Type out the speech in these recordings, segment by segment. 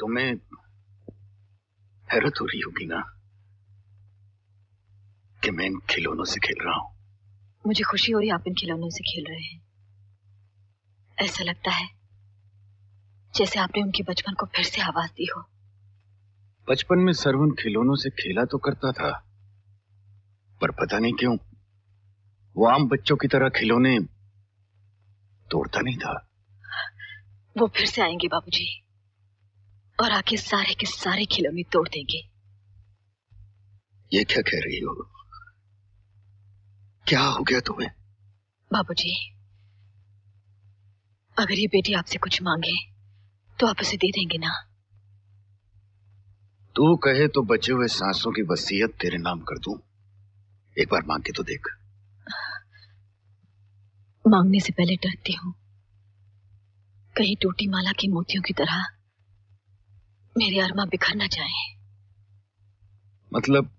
तुम्हें हैरत हो रही होगी ना कि मैं इन खिलौनों से खेल रहा हूं। मुझे खुशी हो रही है आप इन खिलौनों से खेल रहे हैं। ऐसा लगता है जैसे आपने उनके बचपन को फिर से आवाज दी हो। बचपन में सरवण खिलौनों से खेला तो करता था, पर पता नहीं क्यों वो आम बच्चों की तरह खिलौने तोड़ता नहीं था। वो फिर से आएंगे बाबूजी और आके सारे के सारे खिलौने तोड़ देंगे। ये क्या कह रही हो? क्या हो गया तुम्हें? बाबूजी, अगर ये बेटी आपसे कुछ मांगे तो आप उसे दे देंगे ना? तू कहे तो बचे हुए सांसों की वसीयत तेरे नाम कर दूं। एक बार मांग के तो देख। मांगने से पहले डरती हूं कहीं टूटी माला की मोतियों की तरह मेरे अरमा बिखर न जाए। मतलब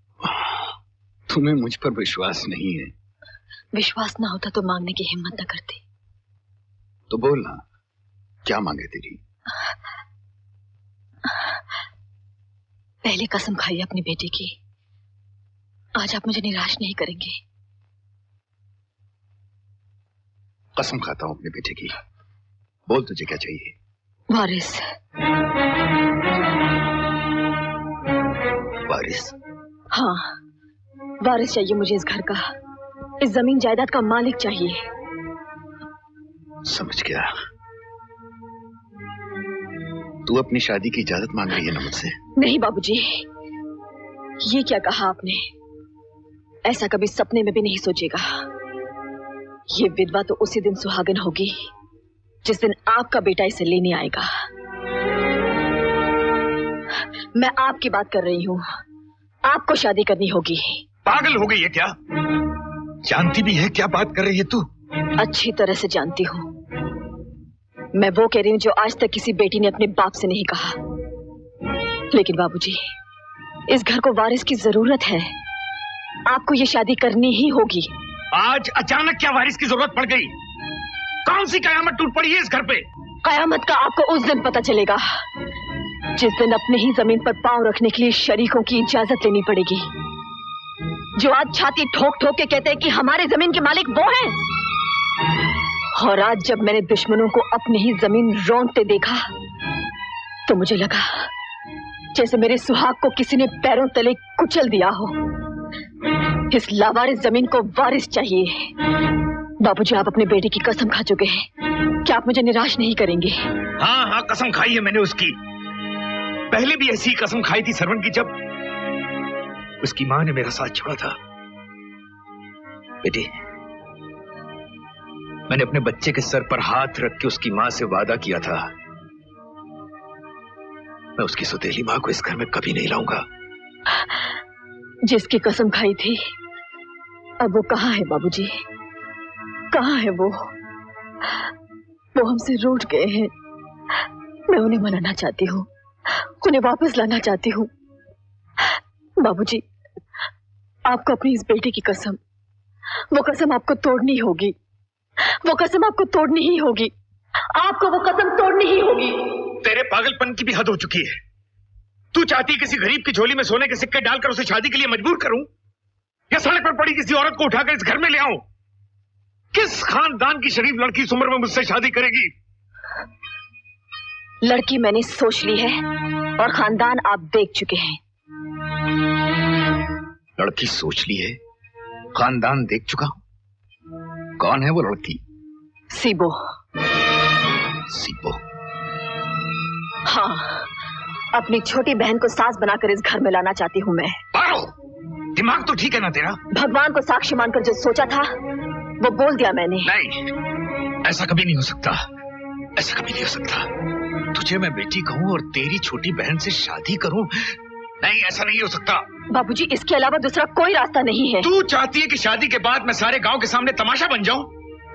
तुम्हें मुझ पर विश्वास नहीं है? विश्वास ना होता तो मांगने की हिम्मत न करती। तो बोल ना, क्या मांगे तेरी? पहले कसम खाइए अपनी बेटी की, आज आप मुझे निराश नहीं करेंगे। कसम खाता हूं अपने बेटे की। बोल तुझे क्या चाहिए? वारिस। वारिस? हाँ, वारिस चाहिए मुझे इस घर का, इस जमीन जायदाद का मालिक चाहिए। समझ गया। तू अपनी शादी की इजाजत मांग रही है ना मुझसे? नहीं बाबूजी, ये क्या कहा आपने? ऐसा कभी सपने में भी नहीं सोचेगा। ये विधवा तो उसी दिन सुहागन होगी जिस दिन आपका बेटा इसे लेने आएगा। मैं आपकी बात कर रही हूँ, आपको शादी करनी होगी। पागल हो गई है क्या? जानती भी है क्या बात कर रही है तू? अच्छी तरह से जानती हूँ। मैं वो कह रही हूँ जो आज तक किसी बेटी ने अपने बाप से नहीं कहा। लेकिन बाबूजी, इस घर को वारिस की जरूरत है। आपको ये शादी करनी ही होगी। आज अचानक क्या वारिस की जरूरत पड़ गई? कौन सी कयामत टूट पड़ी है इस घर पे? कयामत का आपको उस दिन पता चलेगा जिस दिन अपने ही जमीन पर पांव रखने के लिए शरीकों की इजाजत लेनी पड़ेगी, जो आज छाती ठोक ठोक के कहते हैं कि हमारे जमीन के मालिक वो हैं। और आज जब मैंने दुश्मनों को अपनी ही जमीन रौंदते देखा तो मुझे लगा जैसे मेरे सुहाग को किसी ने पैरों तले कुचल दिया हो। इस लावारिस जमीन को वारिस चाहिए। बाबूजी, आप अपने बेटे की कसम खा चुके हैं, क्या आप मुझे निराश नहीं करेंगे? हाँ हाँ, कसम खाई है मैंने उसकी। पहले भी ऐसी कसम खाई थी सरवण की, जब उसकी मां ने मेरा साथ छोड़ा था। बेटी, मैंने अपने बच्चे के सर पर हाथ रख के उसकी मां से वादा किया था, मैं उसकी सौतेली मां को इस घर में कभी नहीं लाऊंगा। जिसकी कसम खाई थी अब वो कहाँ है बाबूजी? कहाँ है वो हमसे रूठ गए हैं। मैं उन्हें मनाना चाहती हूँ, उन्हें वापस लाना चाहती हूँ। बाबूजी, आपको अपनी इस बेटी की कसम, वो कसम आपको तोड़नी होगी। वो कसम आपको तोड़नी ही होगी। आपको वो कसम तोड़नी ही होगी। तेरे पागलपन की भी हद हो चुकी है। तू चाहती है किसी गरीब की झोली में सोने के सिक्के डालकर उसे शादी के लिए मजबूर करूं, या सड़क पर पड़ी किसी औरत को उठाकर इस घर में ले आऊं? किस खानदान की शरीफ लड़की इस उम्र में मुझसे शादी करेगी? लड़की मैंने सोच ली है और खानदान आप देख चुके हैं। लड़की सोच ली है, खानदान देख चुका हूं। कौन है वो लड़की? सीबो। सीबो? हाँ, अपनी छोटी बहन को सास बनाकर इस घर में लाना चाहती हूँ मैं। पारो, दिमाग तो ठीक है ना तेरा? भगवान को साक्षी मानकर जो सोचा था वो बोल दिया मैंने। नहीं, ऐसा कभी नहीं हो सकता। ऐसा कभी नहीं हो सकता। तुझे मैं बेटी कहूँ और तेरी छोटी बहन से शादी करूँ? नहीं, ऐसा नहीं हो सकता। बाबूजी, इसके अलावा दूसरा कोई रास्ता नहीं है। तू चाहती है कि शादी के बाद मैं सारे गांव के सामने तमाशा बन जाऊं?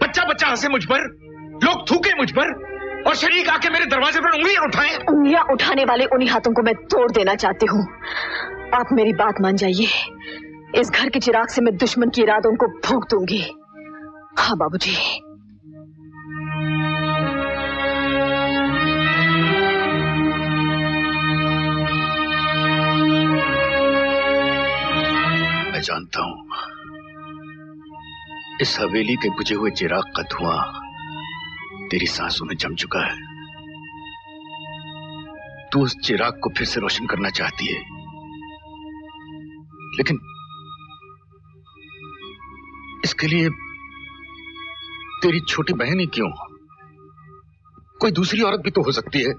बच्चा बच्चा हंसे मुझ पर, लोग थूके मुझ पर, और शरीक आके मेरे दरवाजे पर उंगलियां उठाएं? उंगलियां उठाने वाले उन्हीं हाथों को मैं तोड़ देना चाहती हूँ। आप मेरी बात मान जाइए। इस घर के चिराग से मैं दुश्मन की इरादों को फूंक दूंगी। हाँ बाबूजी। मैं जानता हूं, इस हवेली के बुझे हुए चिराग का धुआं तेरी सांसों में जम चुका है। तू उस चिराग को फिर से रोशन करना चाहती है, लेकिन इसके लिए तेरी छोटी बहन ही क्यों? कोई दूसरी औरत भी तो हो सकती है।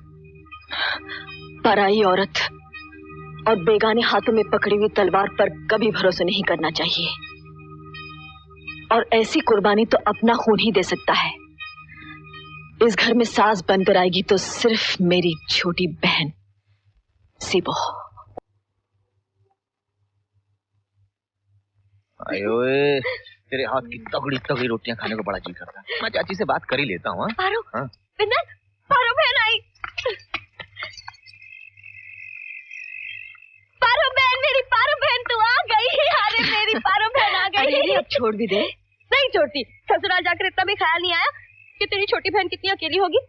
पराई औरत और बेगाने हाथों में पकड़ी हुई तलवार पर कभी भरोसा नहीं करना चाहिए, और ऐसी कुर्बानी तो अपना खून ही दे सकता है। इस घर में सास बनकर आएगी तो सिर्फ मेरी छोटी बहन सीबो। आयोए, तेरे हाथ की तगड़ी तगड़ी रोटियां खाने को बड़ा जी करता है। मैं चाची से बात कर ही लेता हूँ। पारो, पारो बहन आई। पारो बहन, मेरी पारो बहन तू आ गई। अरे मेरी पारो बहन आ गई। अरे अब छोड़ भी दे। नहीं छोड़ती। ससुराल जाकर इतना भी ख्याल नहीं आया कि तेरी छोटी बहन कितनी अकेली होगी।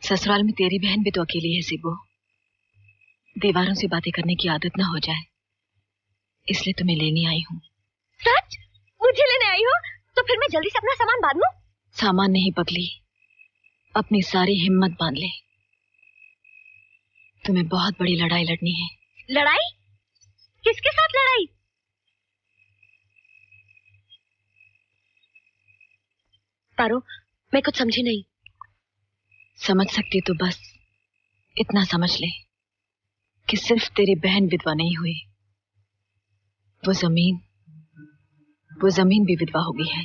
ससुराल में तेरी बहन भी तो अकेली है सीबो। दीवारों से बातें करने की आदत ना हो जाए, इसलिए तुम्हें लेने आई हूँ। सच? मुझे लेने आई हो? तो फिर मैं जल्दी से अपना सामान बांध लूं? सामान नहीं पगली, अपनी सारी हिम्मत बांध ले। तुम्हें बहुत बड़ी लड़ाई लड़नी है। लड़ाई? किसके साथ लड़ाई? पारो, मैं कुछ समझी नहीं। समझ सकती तो बस इतना समझ ले कि सिर्फ तेरी बहन विधवा नहीं हुई, वो जमीन भी विधवा हो गई है।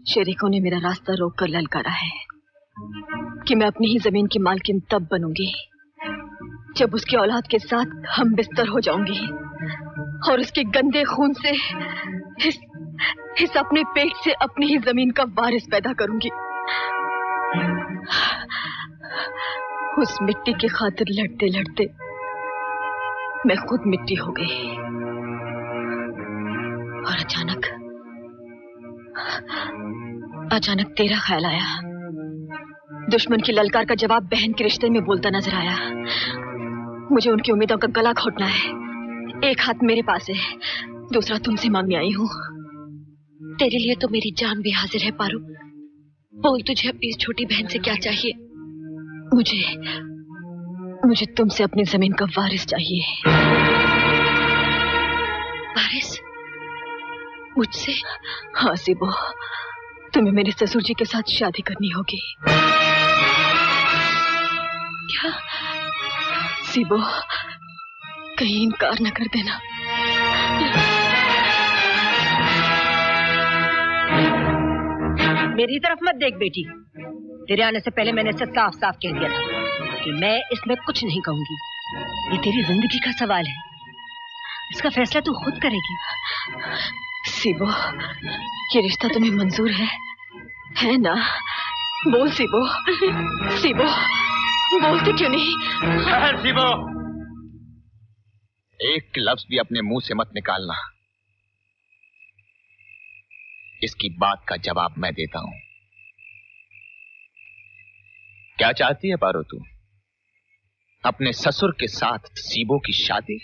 शरीकों ने मेरा रास्ता रोककर ललकारा है कि मैं अपनी ही जमीन की मालकिन तब बनूंगी जब उसकी औलाद के साथ हम बिस्तर हो जाऊंगी और उसके गंदे खून से इस अपने पेट से अपनी ही जमीन का वारिस पैदा करूंगी। उस मिट्टी की खातिर लड़ते लड़ते मैं खुद मिट्टी हो गई, और अचानक तेरा ख्याल आया। दुश्मन की ललकार का जवाब बहन के रिश्ते में बोलता नजर आया। मुझे उनकी उम्मीदों का गला घोटना है। एक हाथ मेरे पास है, दूसरा तुमसे मांगने आई हूँ। तेरे लिए तो मेरी जान भी हाजिर है पारो। बोल, तुझे अपनी इस छोटी बहन से क्या चाहिए? मुझे तुमसे अपनी जमीन का वारिस चाहिए। वारिस? मुझसे? हाँ सीबो, तुम्हें मेरे ससुर जी के साथ शादी करनी होगी। क्या? सीबो, कहीं इनकार न कर देना। मेरी तरफ मत देख बेटी। तेरे आने से पहले मैंने इसे साफ साफ कह दिया था कि मैं इसमें कुछ नहीं कहूंगी। ये तेरी जिंदगी का सवाल है, इसका फैसला तू खुद करेगी। सीबो, ये रिश्ता तुम्हें मंजूर है ना? बोल सीबो, सीबो, बोलते क्यों नहीं? सीबो, एक लफ्ज भी अपने मुंह से मत निकालना। इसकी बात का जवाब मैं देता हूं। क्या चाहती है पारो तू? अपने ससुर के साथ सीबो की शादी?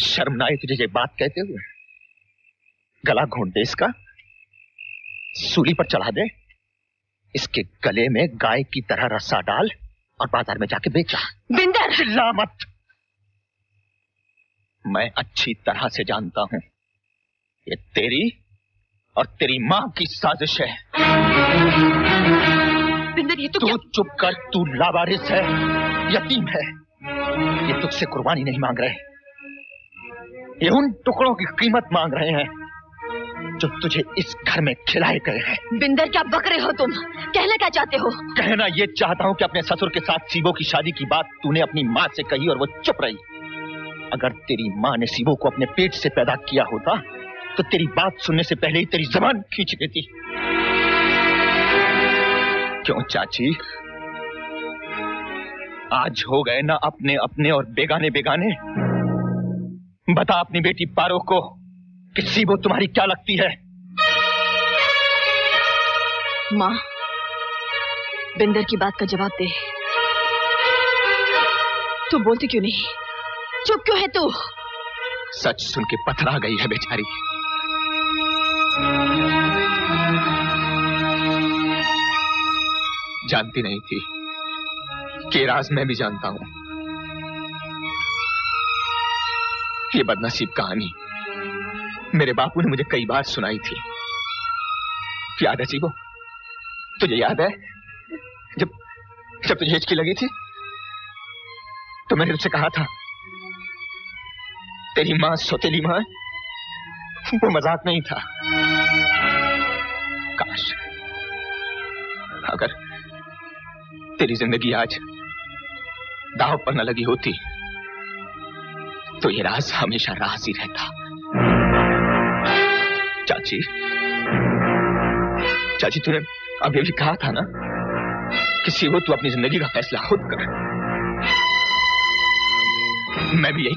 शर्म ना आई तुझे ये बात कहते हुए? गला घोंट दे इसका, सूली पर चढ़ा दे, इसके गले में गाय की तरह रस्सा डाल और बाजार में जाके बेचा। बिंदर! चिल्ला मत। मैं अच्छी तरह से जानता हूं ये तेरी और तेरी मां की साजिश है। बिंदर, ये तो तू चुप कर, तू लावारिस है, यतीम है। ये तुझसे कुर्बानी नहीं मांग रहे, ये उन टुकड़ों की कीमत मांग रहे हैं जो तुझे इस घर में खिलाए गए हैं। बिंदर, क्या बक रहे हो तुम? कहना क्या चाहते हो? कहना ये चाहता हूं कि अपने ससुर के साथ सीबो की शादी की बात तूने अपनी मां से कही और वो चुप रही। अगर तेरी मां ने सीबो को अपने पेट से पैदा किया होता तो तेरी बात सुनने से पहले ही तेरी जबान खींच लेती। क्यों चाची, आज हो गए ना अपने अपने और बेगाने बेगाने? बता अपनी बेटी पारो को कि सीबो तुम्हारी क्या लगती है? मां, बिंदर की बात का जवाब दे। तू बोलती क्यों नहीं? चुप क्यों है तू? सच सुन के पथरा गई है बेचारी। जानती नहीं थी कि राज मैं भी जानता हूं। ये बदनसीब कहानी मेरे बापू ने मुझे कई बार सुनाई थी। याद है सीबो? तुझे याद है जब तुझे हिचकी लगी थी तो मैंने तुझसे कहा था तेरी मां सौतेली मां है, वो मजाक नहीं था। काश अगर तेरी जिंदगी आज दांव पर न लगी होती तो ये राज हमेशा राज ही रहता। चाची तूने अभी भी कहा था ना कि सीबो तू अपनी जिंदगी का फैसला खुद कर। मैं भी यही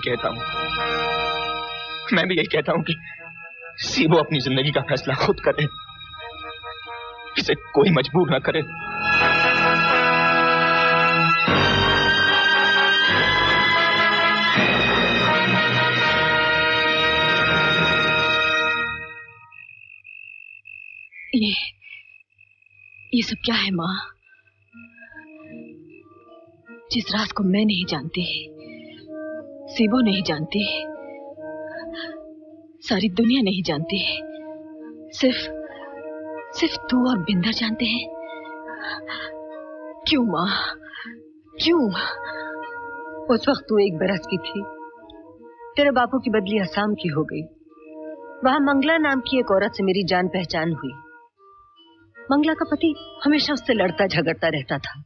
कहता हूं कि सीबो अपनी जिंदगी का फैसला खुद करे, इसे कोई मजबूर ना करे। ये सब क्या है माँ? जिस राज को मैं नहीं जानती, सीबो नहीं जानती, सारी दुनिया नहीं जानती, सिर्फ तू और बिंदर जानते हैं। क्यों माँ, क्यों? उस वक्त तू 1 बरस की थी, तेरे बापू की बदली असम की हो गई। वहां मंगला नाम की एक औरत से मेरी जान पहचान हुई। मंगला का पति हमेशा उससे लड़ता झगड़ता रहता था।